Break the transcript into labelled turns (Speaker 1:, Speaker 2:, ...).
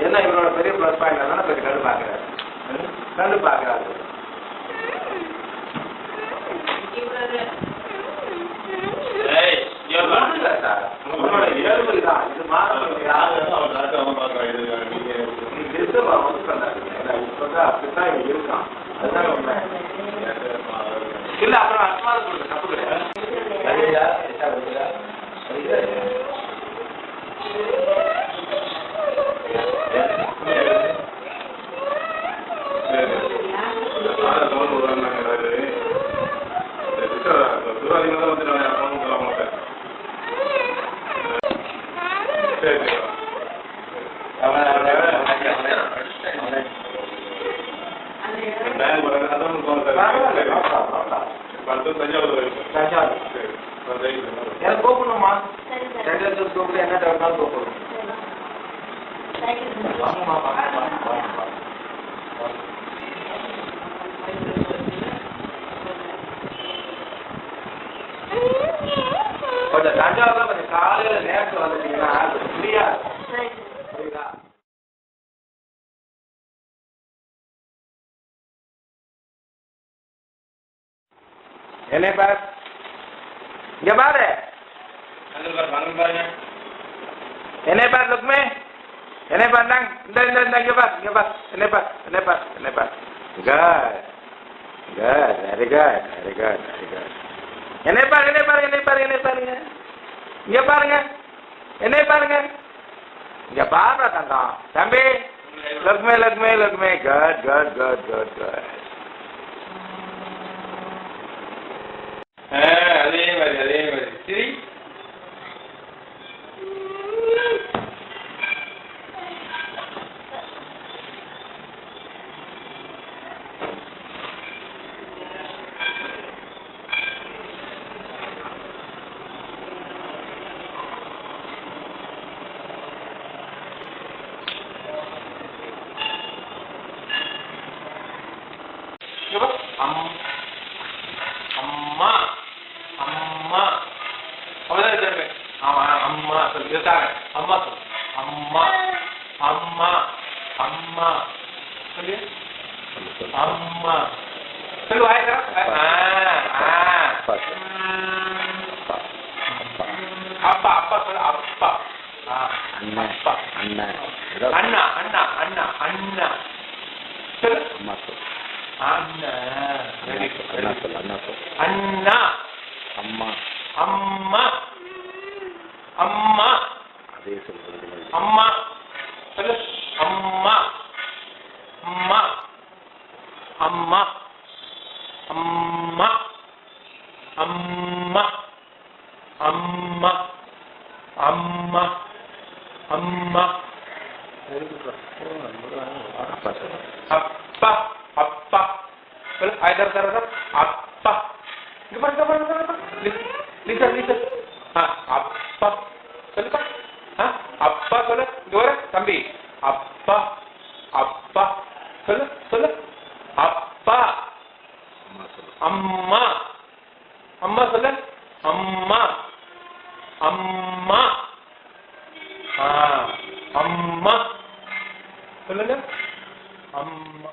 Speaker 1: என்ன இவரோட பெரிய பிளஸ் பாயிண்ட் தானே பெரிய கண்டு பார்க்கிறாரு கண்டு பார்க்கிறாரு இருக்கான் இல்ல அப்புறம் அஸ்மாவது கொடுங்க தப்பு கிடையாது எனக்கு கூப்பிடணுமா கூப்பிட்டு என்ன டவுட்னாலும் கூப்பிடணும் கொஞ்சம் தஞ்சாவூர்ல கொஞ்சம் காலையில நேரத்தில் வந்துட்டீங்கன்னா ஃப்ரீயா புரியுதா என்ன பாரு இங்க பாரு பாருங்க என்ன பாரு லுக்மே என்ன பாருந்தாங்க இந்த இங்க பாரு என்ன பாரு குட் வெரி குட் என்ன பாருங்க இங்க பாருங்க என்ன பாருங்க இங்க பாருங்க தங்கம் தம்பி லுக்மே குட் அதே மாதிரி சரி அம்மா அம்மா அவதான் திரும்ப ஆமா அம்மா சொல்லு இருக்காங்க அம்மா சொல்லு அம்மா அம்மா அம்மா சொல்லு அம்மா சொல்லு வாய்க்கிறா அப்பா அப்பா சொல்லு அப்பா அப்பா அண்ணா அண்ணா அண்ணா அண்ணா அண்ணா சொல்லு அம்மா சொல்லு அண்ணா அண்ணா அம்மா அம்மா அம்மா அதே சொல்லு அம்மா சொல்லு அம்மா அம்மா அம்மா அம்மா அம்மா அம்மா அம்மா அம்மா அப்பா அப்பா சொல்லு ஐதர் தர அப்பா listen அப்பா சொல்லுப்பா அப்பா சொல்லு இங்க தம்பி அப்பா அப்பா சொல்லு அப்பா அம்மா அம்மா சொல்லு அம்மா அம்மா அம்மா சொல்லுங்க அம்மா